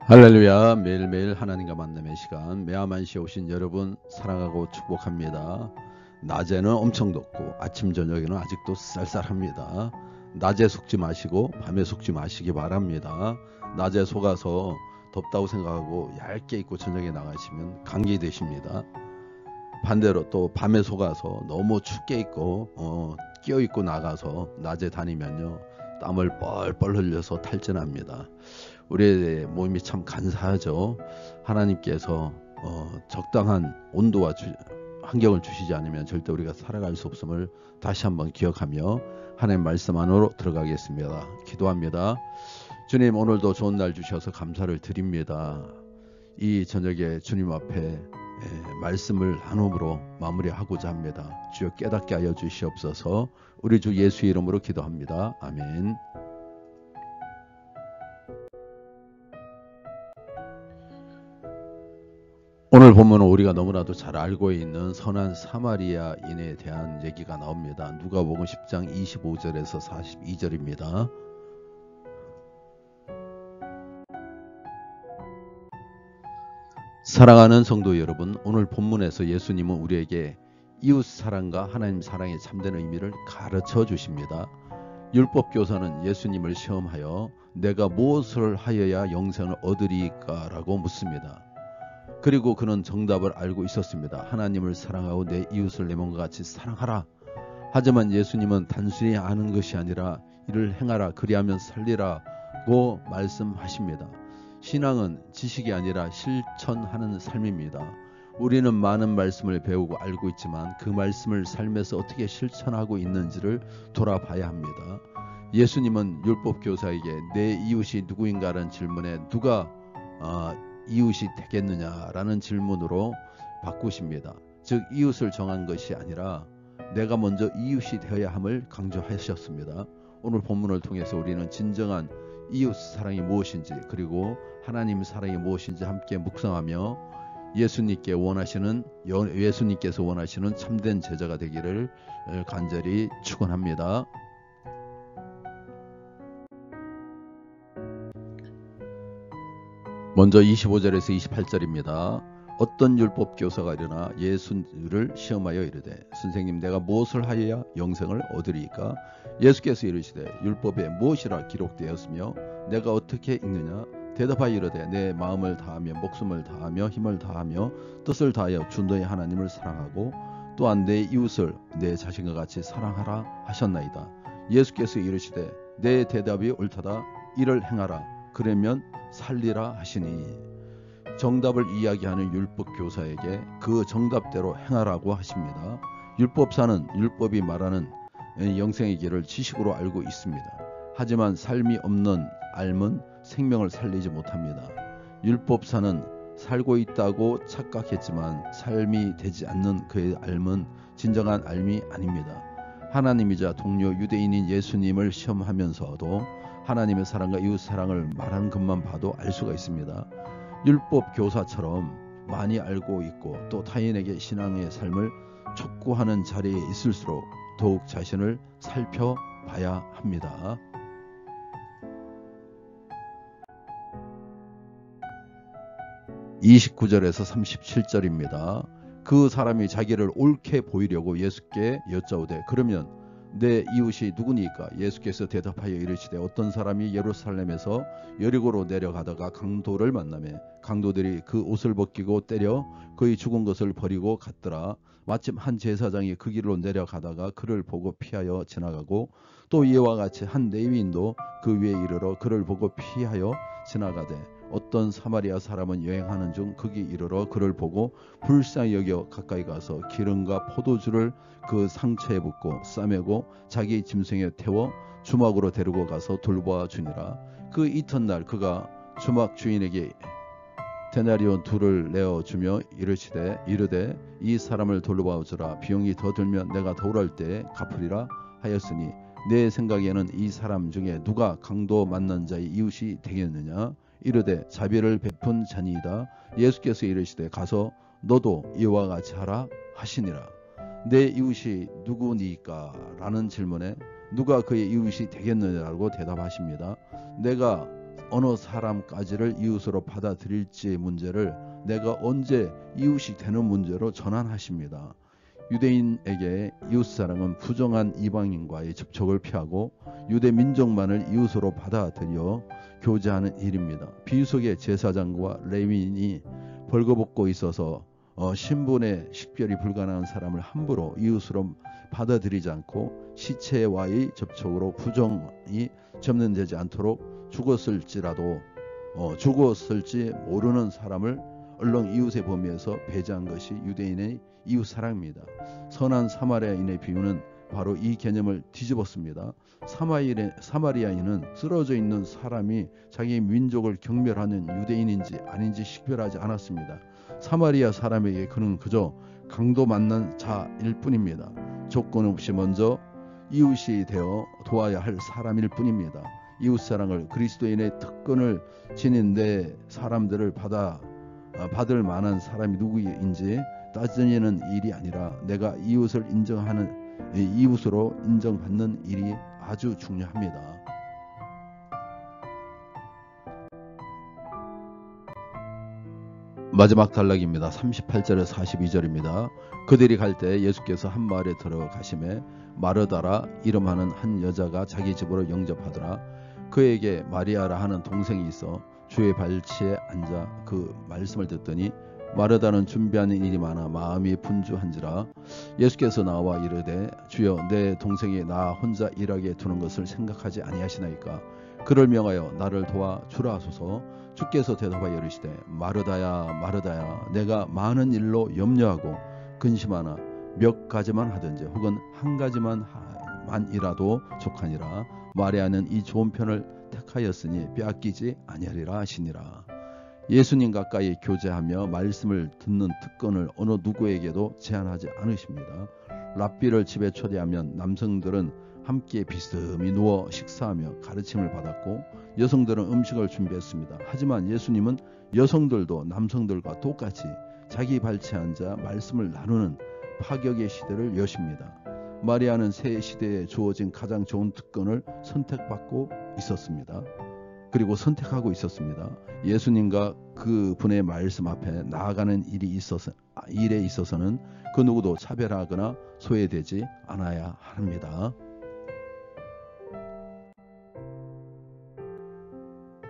할렐루야. 매일매일 하나님과 만남의 시간, 매화만시에 오신 여러분 사랑하고 축복합니다. 낮에는 엄청 덥고 아침 저녁에는 아직도 쌀쌀합니다. 낮에 속지 마시고 밤에 속지 마시기 바랍니다. 낮에 속아서 덥다고 생각하고 얇게 입고 저녁에 나가시면 감기 되십니다. 반대로 또 밤에 속아서 너무 춥게 입고 끼어 입고 나가서 낮에 다니면요 땀을 뻘뻘 흘려서 탈진합니다. 우리의 몸이 참 간사하죠. 하나님께서 적당한 온도와 환경을 주시지 않으면 절대 우리가 살아갈 수 없음을 다시 한번 기억하며 하나님 말씀 안으로 들어가겠습니다. 기도합니다. 주님, 오늘도 좋은 날 주셔서 감사를 드립니다. 이 저녁에 주님 앞에 말씀을 나눔으로 마무리하고자 합니다. 주여 깨닫게 하여 주시옵소서. 우리 주 예수 이름으로 기도합니다. 아멘. 오늘 본문은 우리가 너무나도 잘 알고 있는 선한 사마리아인에 대한 얘기가 나옵니다. 누가복음 10장 25절에서 42절입니다. 사랑하는 성도 여러분, 오늘 본문에서 예수님은 우리에게 이웃 사랑과 하나님 사랑의 참된 의미를 가르쳐 주십니다. 율법교사는 예수님을 시험하여 내가 무엇을 하여야 영생을 얻으리까 라고 묻습니다. 그리고 그는 정답을 알고 있었습니다. 하나님을 사랑하고 내 이웃을 내 몸과 같이 사랑하라. 하지만 예수님은 단순히 아는 것이 아니라 이를 행하라, 그리하면 살리라고 말씀하십니다. 신앙은 지식이 아니라 실천하는 삶입니다. 우리는 많은 말씀을 배우고 알고 있지만 그 말씀을 삶에서 어떻게 실천하고 있는지를 돌아봐야 합니다. 예수님은 율법교사에게 내 이웃이 누구인가라는 질문에 누가 이웃이 되겠느냐라는 질문으로 바꾸십니다. 즉 이웃을 정한 것이 아니라 내가 먼저 이웃이 되어야 함을 강조하셨습니다. 오늘 본문을 통해서 우리는 진정한 이웃 사랑이 무엇인지 그리고 하나님 사랑이 무엇인지 함께 묵상하며 예수님께서 원하시는 참된 제자가 되기를 간절히 축원합니다. 먼저 25절에서 28절입니다. 어떤 율법교사가 일어나 예수를 시험하여 이르되 선생님, 내가 무엇을 하여야 영생을 얻으리이까? 예수께서 이르시되 율법에 무엇이라 기록되었으며 내가 어떻게 읽느냐? 대답하여 이르되 내 마음을 다하며 목숨을 다하며 힘을 다하며 뜻을 다하여 주 너의 하나님을 사랑하고 또한 내 이웃을 내 자신과 같이 사랑하라 하셨나이다. 예수께서 이르시되 내 대답이 옳다다. 이를 행하라. 그러면 살리라 하시니, 정답을 이야기하는 율법교사에게 그 정답대로 행하라고 하십니다. 율법사는 율법이 말하는 영생의 길을 지식으로 알고 있습니다. 하지만 삶이 없는 알은 생명을 살리지 못합니다. 율법사는 살고 있다고 착각했지만 삶이 되지 않는 그의 알은 진정한 알미 아닙니다. 하나님이자 동료 유대인인 예수님을 시험하면서도 하나님의 사랑과 이웃 사랑을 말하는 것만 봐도 알 수가 있습니다. 율법 교사처럼 많이 알고 있고 또 타인에게 신앙의 삶을 촉구하는 자리에 있을수록 더욱 자신을 살펴봐야 합니다. (29절에서 37절입니다) 그 사람이 자기를 옳게 보이려고 예수께 여짜오되 그러면 내 이웃이 누구니까? 예수께서 대답하여 이르시되 어떤 사람이 예루살렘에서 여리고로 내려가다가 강도를 만나매 강도들이 그 옷을 벗기고 때려 그의 죽은 것을 버리고 갔더라. 마침 한 제사장이 그 길로 내려가다가 그를 보고 피하여 지나가고 또 이와 같이 한 레위인도 그 위에 이르러 그를 보고 피하여 지나가되 어떤 사마리아 사람은 여행하는 중 거기 이르러 그를 보고 불쌍히 여겨 가까이 가서 기름과 포도주를 그 상처에 붓고 싸매고 자기 짐승에 태워 주막으로 데리고 가서 돌보아 주니라. 그 이튿날 그가 주막 주인에게 데나리온 2를 내어주며 이르되 이 사람을 돌보아 주라. 비용이 더 들면 내가 돌아올 때에 갚으리라 하였으니 내 생각에는 이 사람 중에 누가 강도 만난 자의 이웃이 되겠느냐? 이르되 자비를 베푼 자니이다. 예수께서 이르시되 가서 너도 이와 같이 하라 하시니라. 내 이웃이 누구니까? 라는 질문에 누가 그의 이웃이 되겠느냐고 대답하십니다. 내가 어느 사람까지를 이웃으로 받아들일지의 문제를 내가 언제 이웃이 되는 문제로 전환하십니다. 유대인에게 이웃사랑은 부정한 이방인과의 접촉을 피하고 유대 민족만을 이웃으로 받아들여 교제하는 일입니다. 비유속의 제사장과 레위인이 벌거벗고 있어서 신분의 식별이 불가능한 사람을 함부로 이웃으로 받아들이지 않고 시체와의 접촉으로 부정이 접는되지 않도록 죽었을지 모르는 사람을 얼른 이웃의 범위에서 배제한 것이 유대인의 이웃 사랑입니다. 선한 사마리아인의 비유는 바로 이 개념을 뒤집었습니다. 사마리아인은 쓰러져 있는 사람이 자기 민족을 경멸하는 유대인인지 아닌지 식별하지 않았습니다. 사마리아 사람에게 그는 그저 강도 만난 자일 뿐입니다. 조건 없이 먼저 이웃이 되어 도와야 할 사람일 뿐입니다. 이웃사랑을 그리스도인의 특권을 지닌 내 사람들을 받을 만한 사람이 누구인지 따지는 일이 아니라 내가 이웃으로 인정받는 일이 아주 중요합니다. 마지막 단락입니다. 38절에서 42절입니다. 그들이 갈 때 예수께서 한 마을에 들어가시매 마르다라 이름하는 한 여자가 자기 집으로 영접하더라. 그에게 마리아라 하는 동생이 있어 주의 발치에 앉아 그 말씀을 듣더니 마르다는 준비하는 일이 많아 마음이 분주한지라. 예수께서 나와 이르되 주여 내 동생이 나 혼자 일하게 두는 것을 생각하지 아니하시나이까. 그를 명하여 나를 도와 주라 하소서. 주께서 대답하여 이르시되 마르다야 마르다야 내가 많은 일로 염려하고 근심하나 몇 가지만 하든지 혹은 한 가지만이라도 족하니라. 마리아는 이 좋은 편을 택하였으니 빼앗기지 아니하리라 하시니라. 예수님 가까이 교제하며 말씀을 듣는 특권을 어느 누구에게도 제한하지 않으십니다. 랍비를 집에 초대하면 남성들은 함께 비스듬히 누워 식사하며 가르침을 받았고 여성들은 음식을 준비했습니다. 하지만 예수님은 여성들도 남성들과 똑같이 자기 발치에 앉아 말씀을 나누는 파격의 시대를 여십니다. 마리아는 새 시대에 주어진 가장 좋은 특권을 선택하고 있었습니다. 예수님과 그 분의 말씀 앞에 나아가는 일에 있어서는 그 누구도 차별하거나 소외되지 않아야 합니다.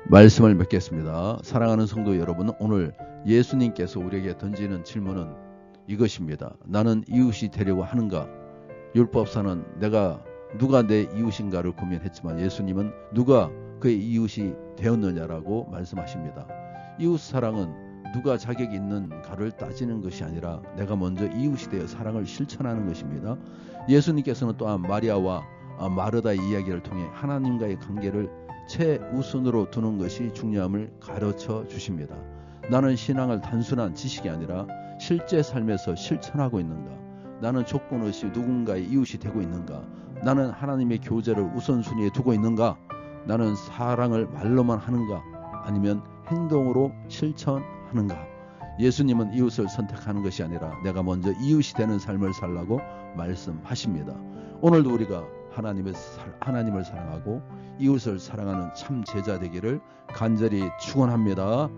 말씀을 맺겠습니다. 사랑하는 성도 여러분, 오늘 예수님께서 우리에게 던지는 질문은 이것입니다. 나는 이웃이 되려고 하는가? 율법사는 누가 내 이웃인가를 고민했지만 예수님은 누가 그의 이웃이 되었느냐라고 말씀하십니다. 이웃 사랑은 누가 자격이 있는가를 따지는 것이 아니라 내가 먼저 이웃이 되어 사랑을 실천하는 것입니다. 예수님께서는 또한 마리아와 마르다의 이야기를 통해 하나님과의 관계를 최우선으로 두는 것이 중요함을 가르쳐 주십니다. 나는 신앙을 단순한 지식이 아니라 실제 삶에서 실천하고 있는가? 나는 조건 없이 누군가의 이웃이 되고 있는가? 나는 하나님의 교제를 우선순위에 두고 있는가? 나는 사랑을 말로만 하는가? 아니면 행동으로 실천하는가? 예수님은 이웃을 선택하는 것이 아니라 내가 먼저 이웃이 되는 삶을 살라고 말씀하십니다. 오늘도 우리가 하나님을 사랑하고 이웃을 사랑하는 참 제자 되기를 간절히 축원합니다.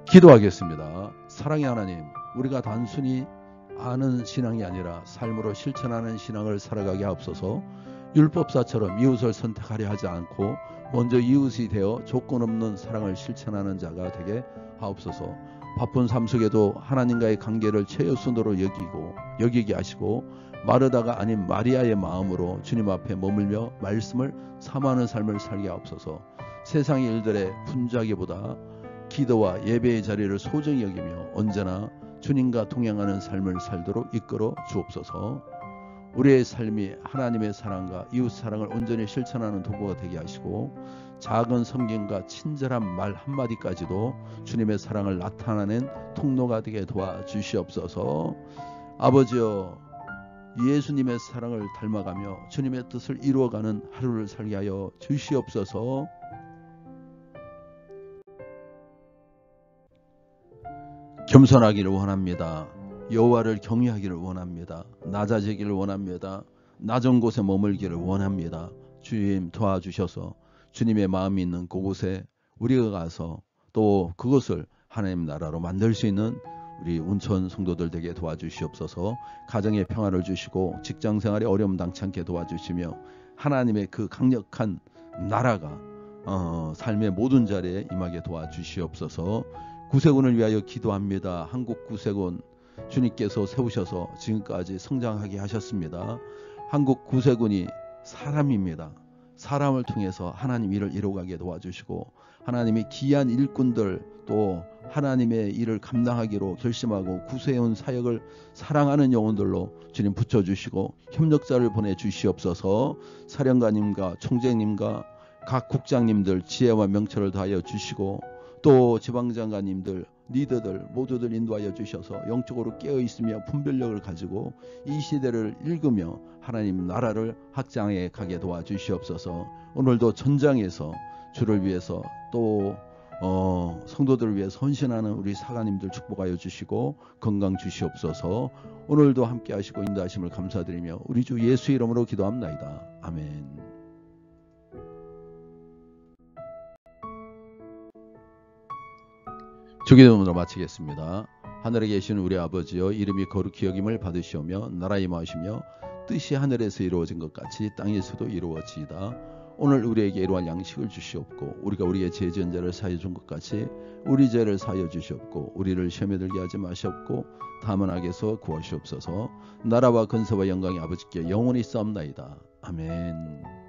기도하겠습니다. 사랑의 하나님, 우리가 단순히 아는 신앙이 아니라 삶으로 실천하는 신앙을 살아가게 하옵소서. 율법사처럼 이웃을 선택하려 하지 않고 먼저 이웃이 되어 조건 없는 사랑을 실천하는 자가 되게 하옵소서. 바쁜 삶 속에도 하나님과의 관계를 최우선으로 여기게 하시고 마르다가 아닌 마리아의 마음으로 주님 앞에 머물며 말씀을 삼하는 삶을 살게 하옵소서. 세상의 일들에 분주하기보다 기도와 예배의 자리를 소중히 여기며 언제나 주님과 동행하는 삶을 살도록 이끌어 주옵소서. 우리의 삶이 하나님의 사랑과 이웃 사랑을 온전히 실천하는 도구가 되게 하시고 작은 섬김과 친절한 말 한마디까지도 주님의 사랑을 나타내는 통로가 되게 도와주시옵소서. 아버지여, 예수님의 사랑을 닮아가며 주님의 뜻을 이루어가는 하루를 살게 하여 주시옵소서. 겸손하기를 원합니다. 여호와를 경외하기를 원합니다. 낮아지기를 원합니다. 낮은 곳에 머물기를 원합니다. 주님 도와주셔서 주님의 마음이 있는 그곳에 우리가 가서 또 그것을 하나님 나라로 만들 수 있는 우리 운천 성도들 되게 도와주시옵소서. 가정의 평화를 주시고 직장생활에 어려움 당치 않게 도와주시며 하나님의 그 강력한 나라가 삶의 모든 자리에 임하게 도와주시옵소서. 구세군을 위하여 기도합니다. 한국 구세군 주님께서 세우셔서 지금까지 성장하게 하셨습니다. 한국 구세군이 사람입니다. 사람을 통해서 하나님 일을 이루어가게 도와주시고 하나님의 귀한 일꾼들 또 하나님의 일을 감당하기로 결심하고 구세군 사역을 사랑하는 영혼들로 주님 붙여주시고 협력자를 보내주시옵소서. 사령관님과 총장님과 각 국장님들 지혜와 명철을 다하여 주시고 또 지방장관님들 리더들 모두들 인도하여 주셔서 영적으로 깨어있으며 분별력을 가지고 이 시대를 읽으며 하나님 나라를 확장해 가게 도와주시옵소서. 오늘도 전장에서 주를 위해서 또 성도들을 위해 헌신하는 우리 사관님들 축복하여 주시고 건강 주시옵소서. 오늘도 함께 하시고 인도하심을 감사드리며 우리 주 예수 이름으로 기도합나이다. 아멘. 주기도문으로 마치겠습니다. 하늘에 계신 우리 아버지여, 이름이 거룩히 여김을 받으시오며 나라 임하시며 뜻이 하늘에서 이루어진 것 같이 땅에서도 이루어지이다. 오늘 우리에게 이러한 양식을 주시옵고 우리가 우리의 죄 지은 자를 사하여 준 것 같이 우리 죄를 사하여 주시옵고 우리를 시험에 들게 하지 마시옵고 다만 악에서 구하시옵소서. 나라와 근세와 영광이 아버지께 영원히 싸움나이다. 아멘.